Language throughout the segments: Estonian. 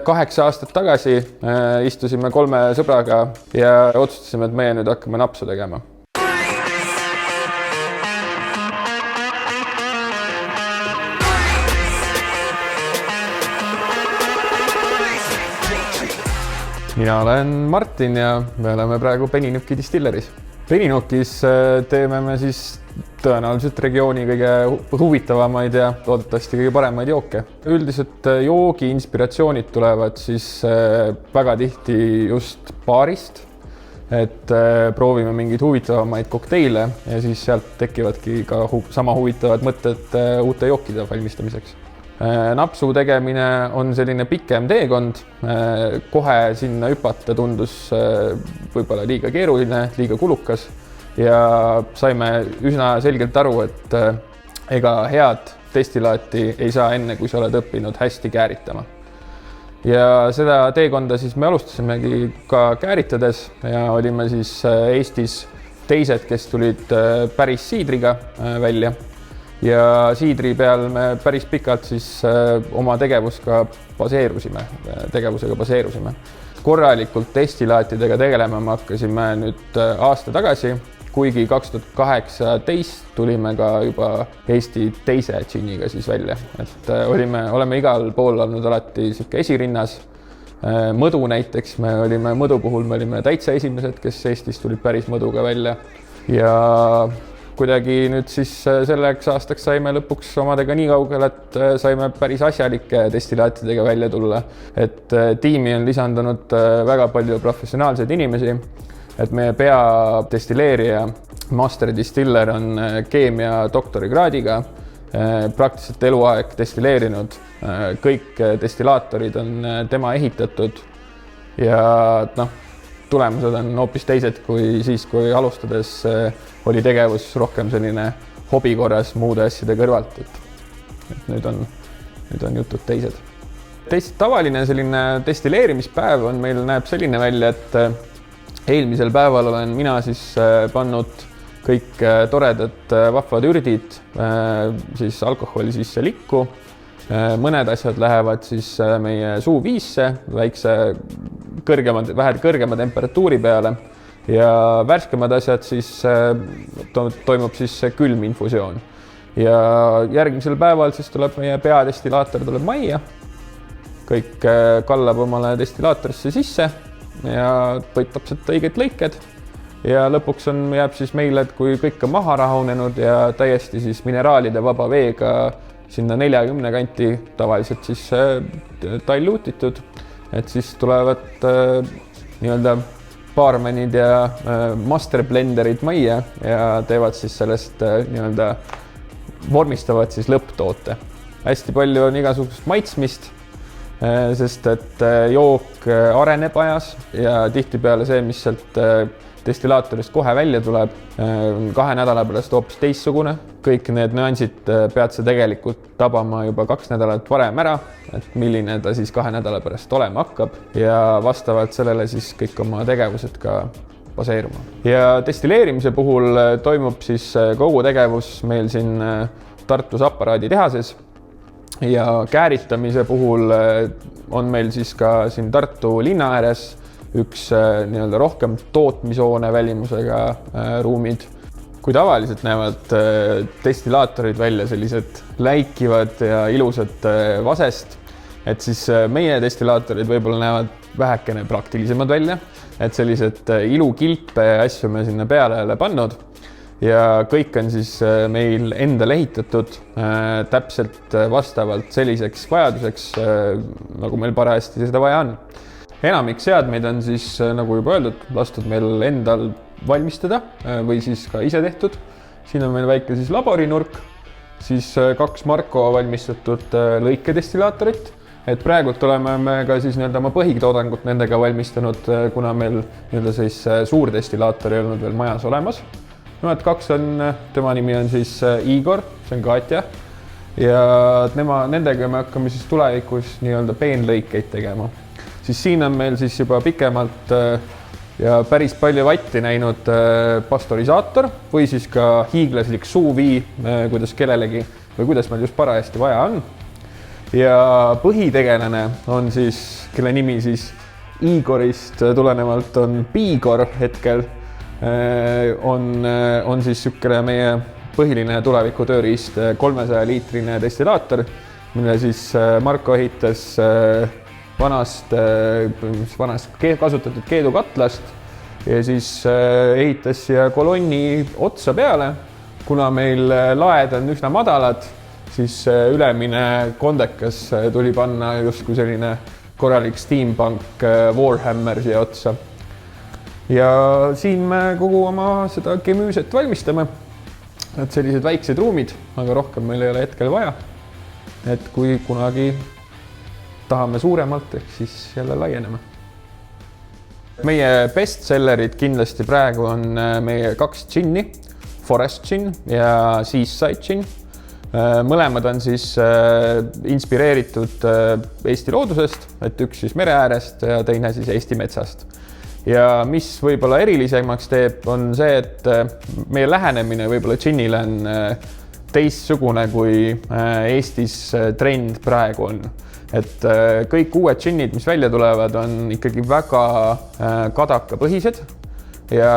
8 aastat tagasi istusime 3 sõbraga ja otsustasime, et meie nüüd hakkame napsu tegema. Mina olen Martin ja me oleme praegu Peninuki distilleris. Peninukis teeme me siis tõenäoliselt regiooni kõige huvitavamaid ja loodetavasti kõige paremaid jooke. Üldiselt joogi inspiratsioonid tulevad siis väga tihti just baarist, et proovime mingeid huvitavamaid kokteile ja siis sealt tekivadki ka sama huvitavad mõtted uute jookide valmistamiseks. Napsu tegemine on selline pikem teekond, kohe sinna hüpata tundus võib-olla liiga keeruline, liiga kulukas ja saime üsna selgelt aru, et ega head destillaati ei saa enne, kui sa oled õppinud hästi kääritama. Ja seda teekonda siis me alustasimegi ka kääritades ja olime siis Eestis teised, kes tulid päris siidriga välja. Ja siidri peal me päris pikalt siis oma tegevusega baseerusime. Korralikult destillaatidega tegelema me hakkasime nüüd aasta tagasi, kuigi 2018 tulime ka juba Eesti teise džinniga siis välja. Et oleme igal pool olnud alati esirinnas. Mõdu näiteks, mõdu puhul me olime täitsa esimesed, kes Eestis tulid päris mõduga välja. Ja kuidagi nüüd siis selleks aastaks saime lõpuks omadega nii kaugel, et saime päris asjalike destillaatidega välja tulla. Et tiimi on lisandunud väga palju professionaalseid inimesi, et meie peadestilleerija master distiller on keemia doktorikraadiga, praktiliselt eluaeg destilleerinud. Kõik destillaatorid on tema ehitatud ja tulemused on hoopis teised kui siis, kui alustades oli tegevus rohkem selline hobi korras muude asjade kõrvalt. Et nüüd on jutud teised. Tavaline selline destilleerimispäev on meil näeb selline välja, et eelmisel päeval olen mina siis pannud kõik toredad vahvad ürdid siis alkoholi sisse likku. Mõned asjad lähevad siis meie suuviisse väikse vähe kõrgema temperatuuri peale ja värskemad asjad siis toimub siis külm infusioon. Ja järgmisel päeval siis tuleb meie peadestillaator tuleb majja, kõik kallab omale destillaatorisse sisse ja võtab sealt õiged lõiked ja lõpuks jääb siis meile, et kui kõik on maha rahunenud ja täiesti siis mineraalide vaba veega sinna 40 kanti tavaliselt siis diluutitud, et siis tulevad nii-öelda baarmenid ja master blenderid majja ja teevad siis sellest nii-öelda vormistavad siis lõpptoote. Hästi palju on igasugust maitsmist, sest et jook areneb ajas ja tihtipeale see, mis sealt destillaatorist kohe välja tuleb, 2 nädala pärast hoopis teistsugune. Kõik need nüansid pead sa tegelikult tabama juba 2 nädalat varem ära, et milline ta siis 2 nädala pärast olema hakkab ja vastavalt sellele siis kõik oma tegevused ka baseeruma. Ja destilleerimise puhul toimub siis kogu tegevus meil siin Tartus aparaaditehases ja kääritamise puhul on meil siis ka siin Tartu linna ääres üks nii-öelda rohkem tootmishoone välimusega ruumid. Kui tavaliselt näevad destillaatorid välja sellised läikivad ja ilusad vasest, et siis meie destillaatorid võib-olla näevad vähekene praktilisemad välja, et sellised ilukilpe asju me sinna peale ole pannud ja kõik on siis meil endal ehitatud täpselt vastavalt selliseks vajaduseks, nagu meil parajasti seda vaja on. Enamik seadmeid on siis, nagu juba öeldud, lastud meil endal valmistada või siis ka ise tehtud. Siin on meil väike siis laborinurk, siis 2 Marko valmistatud lõikedestillaatorit. Et praegult oleme me ka siis oma põhitoodangut nendega valmistanud, kuna meil siis suur destillaator ei olnud veel majas olemas. Need 2 on, tema nimi on siis Igor, see on Katja. Ja nendega me hakkame siis tulevikus peenlõikeid tegema. Siis siin on meil siis juba pikemalt ja päris palju vatti näinud pastorisaator või siis ka hiiglaslik suuvii, kuidas kellelegi või kuidas meil just parajasti vaja on. ja põhitegelane on siis, kelle nimi siis Igorist tulenevalt on Piigor hetkel, on siis niisugune meie põhiline tuleviku tööriist 300-liitrine destillaator, mille siis Marko ehitas vanast kasutatud keedukatlast ja siis ehitas siia kolonni otsa peale. Kuna meil laed on üsna madalad, siis ülemine kondekas tuli panna justkui selline korralik steampunk Warhammer siia otsa. Ja siin me kogu oma seda gemüüset valmistame. Et sellised väiksed ruumid, aga rohkem meil ei ole hetkel vaja. Et kui kunagi tahame suuremalt, ehk siis jälle laieneme. Meie bestsellerid kindlasti praegu on meie 2 džinni, Forest Gin ja Seaside Gin. Mõlemad on siis inspireeritud Eesti loodusest, et üks siis mere äärest ja teine siis Eesti metsast. Ja mis võib-olla erilisemaks teeb, on see, et meie lähenemine võib-olla džinnile on teistsugune kui Eestis trend praegu on. Et kõik uued džinnid, mis välja tulevad, on ikkagi väga kadakapõhised ja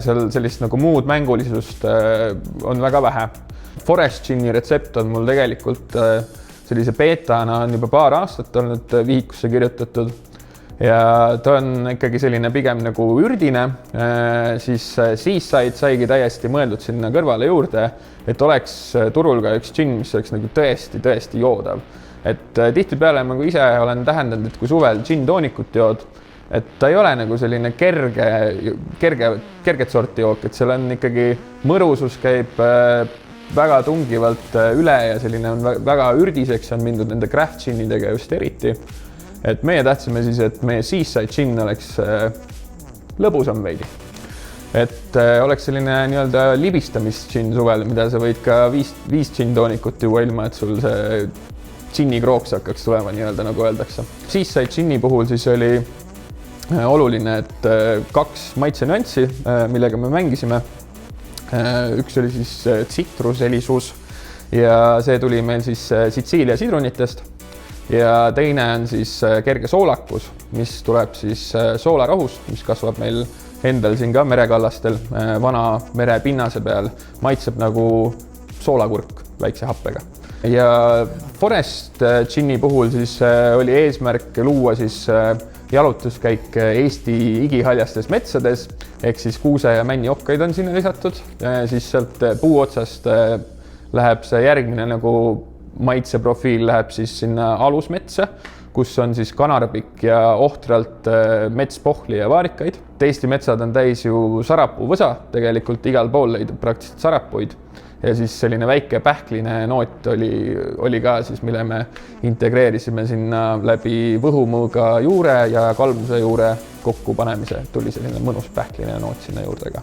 seal sellist nagu muud mängulisust on väga vähe. Forest Gini retsept on mul tegelikult sellise beetana on juba paar aastat olnud vihikusse kirjutatud ja ta on ikkagi selline pigem nagu ürdine, siis Seaside saigi täiesti mõeldud sinna kõrvale juurde, et oleks turul ka üks džinn, mis oleks nagu tõesti joodav. Et tihtipeale ma ise olen tähendanud, et kui suvel džinn-toonikut jood, et ta ei ole nagu selline kerget sorti jook, et seal on ikkagi mõrusus käib väga tungivalt üle ja selline on väga ürdiseks on mindud nende craft džinnidega just eriti. Et meie tahtsime siis, et meie Seaside džinn oleks lõbusam veidi. Et oleks selline nii-öelda libistamist-džinn suvel, mida sa võid ka 5 džinn-toonikut juua ilma, et sul see džinni krooks hakkaks tulema nii-öelda nagu öeldakse. Seaside džinni puhul siis oli oluline, et 2 maitsenüanssi, millega me mängisime. Üks oli siis tsitruselisus ja see tuli meil siis Sitsiilia sidrunitest ja teine on siis kerge soolakus, mis tuleb siis soolarahust, mis kasvab meil endal siin ka merekallastel vana merepinnase peal, maitseb nagu soolakurk väikse happega. Ja Forest Gini puhul siis oli eesmärk luua siis jalutuskäik Eesti igihaljastes metsades, ehk siis kuuse ja männiokkaid on sinna lisatud, siis sealt puu otsast läheb see järgmine nagu maitseprofiil läheb siis sinna alusmetsa, kus on siis kanarbik ja ohtralt metspohli ja vaarikaid. Eesti metsad on täis ju sarapuuvõsa, tegelikult igal pool leidub praktiliselt sarapuid. Ja siis selline väike pähkline noot oli ka siis, mille me integreerisime sinna läbi võhumõõga juure ja kalmuse juure kokku panemise. Tuli selline mõnus pähkline noot sinna juurde ka.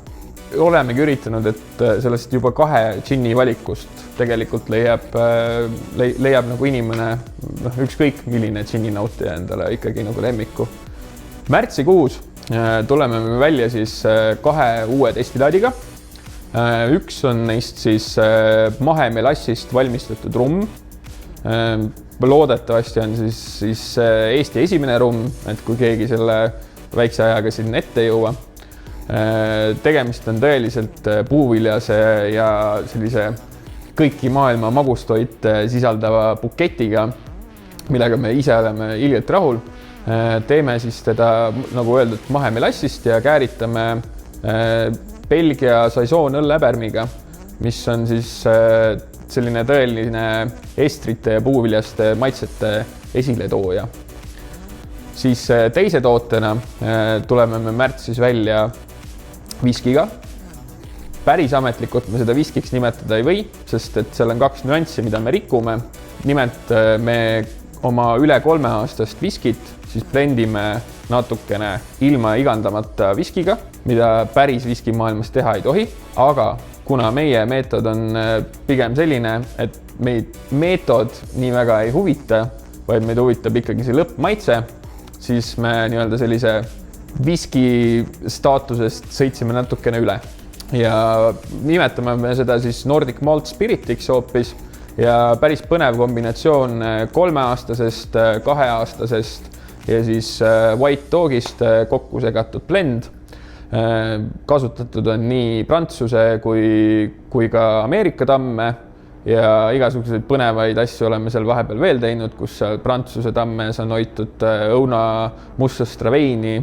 Olemegi üritanud, et sellest juba 2 džinni valikust tegelikult leiab nagu inimene ükskõik milline džinni nautija endale ikkagi nagu lemmiku. Märtsikuus tuleme välja siis 2 uue destillaadiga. Üks on neist siis mahemelassist valmistatud rumm. Loodetavasti on siis Eesti esimene rumm, et kui keegi selle väikse ajaga siin ette jõua. Tegemist on tõeliselt puuviljase ja sellise kõiki maailma magustoite sisaldava buketiga, millega me ise oleme ilgelt rahul. Teeme siis teda, nagu öeldud, mahemelassist ja kääritame Belgia Saison õlleäbermiga, mis on siis selline tõeline estrite ja puuviljaste maitsete esiletooja. Siis teise tootena tuleme me märtsis välja viskiga. Päris ametlikult me seda viskiks nimetada ei või, sest et seal on 2 nüanssi, mida me rikume. Nimelt me oma üle 3-aastast viskit siis blendime natukene ilma igandamata viskiga, mida päris viskimaailmas teha ei tohi, aga kuna meie meetod on pigem selline, et meid meetod nii väga ei huvita, vaid meid huvitab ikkagi see lõppmaitse, siis me nii-öelda sellise viski staatusest sõitsime natukene üle. Ja nimetame me seda siis Nordic Malt Spiritiks hoopis ja päris põnev kombinatsioon 3-aastasest, 2-aastasest ja siis White Dogist kokku segatud blend. Kasutatud on nii prantsuse kui ka Ameerika tamme ja igasuguseid põnevaid asju oleme seal vahepeal veel teinud, kus seal prantsuse tammes on hoitud õuna musta straveini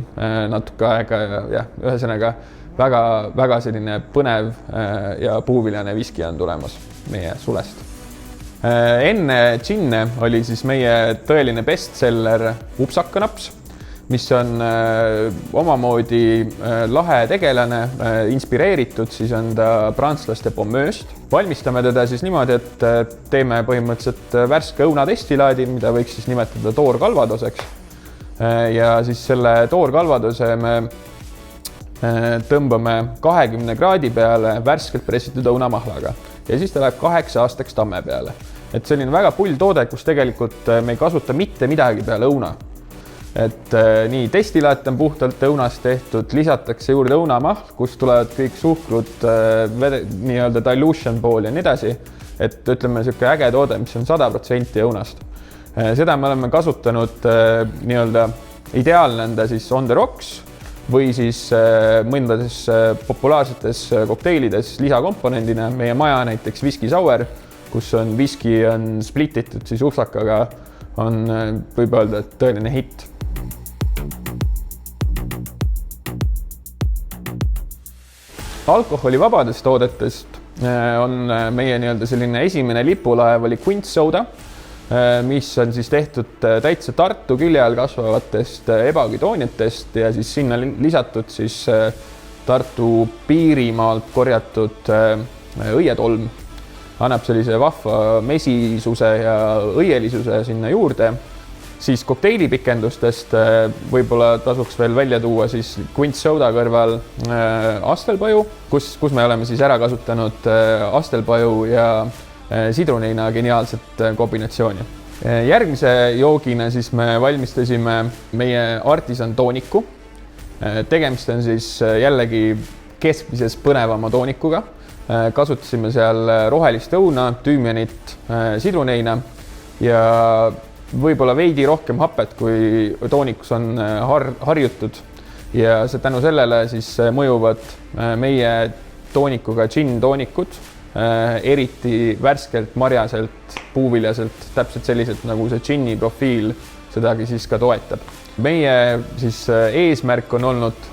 natuke aega ja ühesõnaga väga selline põnev ja puuviljane viski on tulemas meie sulest. Enne džinne oli siis meie tõeline bestseller upsakanaps, mis on omamoodi lahe tegelane, inspireeritud, siis on ta prantslaste pommööst. Valmistame teda siis niimoodi, et teeme põhimõtteliselt värske õunadestilaadi, mida võiks siis nimetada toorkalvadoseks. Ja siis selle toorkalvadose me tõmbame 20 kraadi peale värskelt pressitud õunamahlaga ja siis ta läheb 8 aastaks tamme peale. Et selline väga pull toode, kus tegelikult me ei kasuta mitte midagi peale õuna. Et nii destilaat on puhtalt õunast tehtud, lisatakse juurde õunamahl, kus tulevad kõik suhkrud, nii-öelda dilution pool ja nii edasi. Et ütleme selline äge toode, mis on 100% õunast. Seda me oleme kasutanud nii-öelda ideaalne enda siis on the rocks või siis mõndades populaarsetes kokteilides lisakomponendina. Meie maja näiteks Whisky Sour, kus on viski on splititud siis upsakaga, on võib öelda, et tõeline hitt. Alkoholivabadest toodetest on meie nii-öelda selline esimene lipulaev oli Quint Soda, mis on siis tehtud täitsa Tartu külje all kasvavatest ebagydooniatest ja siis sinna lisatud siis Tartu Piirimaalt korjatud õietolm. Annab sellise vahva mesisuse ja õielisuse sinna juurde. Siis kokteilipikendustest võib-olla tasuks veel välja tuua siis Quint Soda kõrval astelpaju, kus me oleme siis ära kasutanud astelpaju ja sidruneina geniaalset kombinatsiooni. Järgmise joogina siis me valmistasime meie artisan tooniku. Tegemist on siis jällegi keskmises põnevama toonikuga. Kasutasime seal rohelist õuna, tüümianit, sidruneina ja võib-olla veidi rohkem hapet, kui toonikus on harjutud ja tänu sellele siis mõjuvad meie toonikuga džinn toonikud, eriti värskelt, marjaselt, puuviljaselt, täpselt selliselt nagu see džinni profiil sedagi siis ka toetab. Meie siis eesmärk on olnud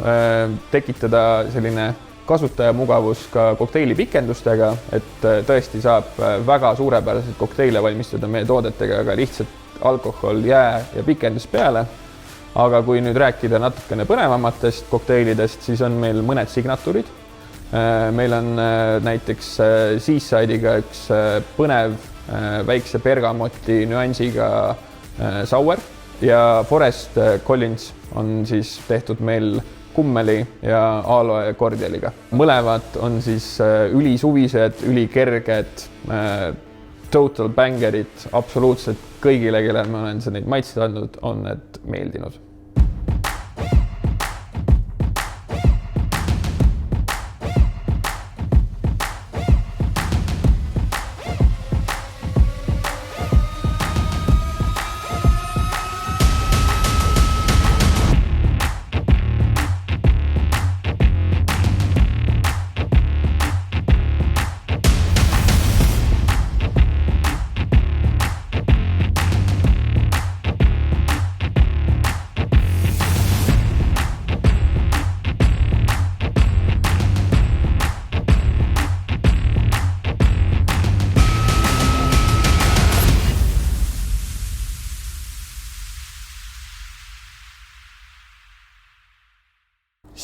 tekitada selline kasutajamugavus ka kokteilipikendustega, et tõesti saab väga suurepäraseid kokteile valmistada meie toodetega, aga lihtsalt alkohol, jää ja pikendus peale. Aga kui nüüd rääkida natukene põnevamatest kokteilidest, siis on meil mõned signatuurid. Meil on näiteks Seaside'iga üks põnev väikse bergamoti nüansiga sour ja Forest Collins on siis tehtud meil kummeli ja aloe kordialiga. Mõlemad on siis ülisuvised, ülikerged, total bangerid, absoluutselt kõigile, kellel ma olen neid maitsed andnud, on need meeldinud.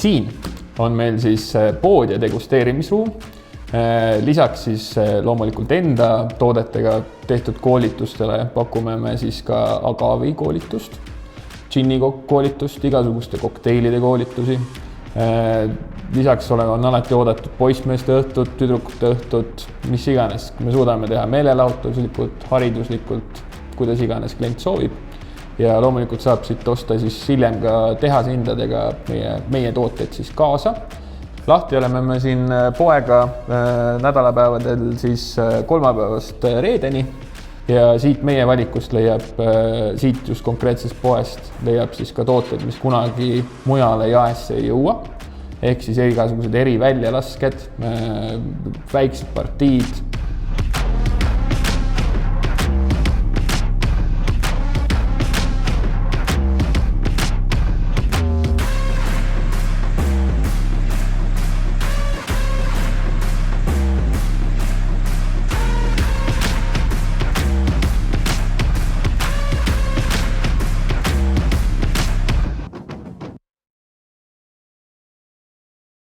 Siin on meil siis pood ja degusteerimisruum. Lisaks siis loomulikult enda toodetega tehtud koolitustele pakume me siis ka agavi koolitust, džinni koolitust, igasuguste kokteilide koolitusi. Lisaks on alati oodatud poissmeeste õhtut, tüdrukute õhtut, mis iganes. Me suudame teha meelelahutuslikult, hariduslikult, kuidas iganes klient soovib. Ja loomulikult saab siit osta siis hiljem ka tehashindadega meie tooteid siis kaasa. Lahti oleme me siin poega nädalapäevadel siis kolmapäevast reedeni ja siit meie valikust leiab, siit just konkreetsest poest leiab siis ka tooted, mis kunagi mujale jaesse ei jõua. Ehk siis igasugused eriväljalasked, väiksed partiid,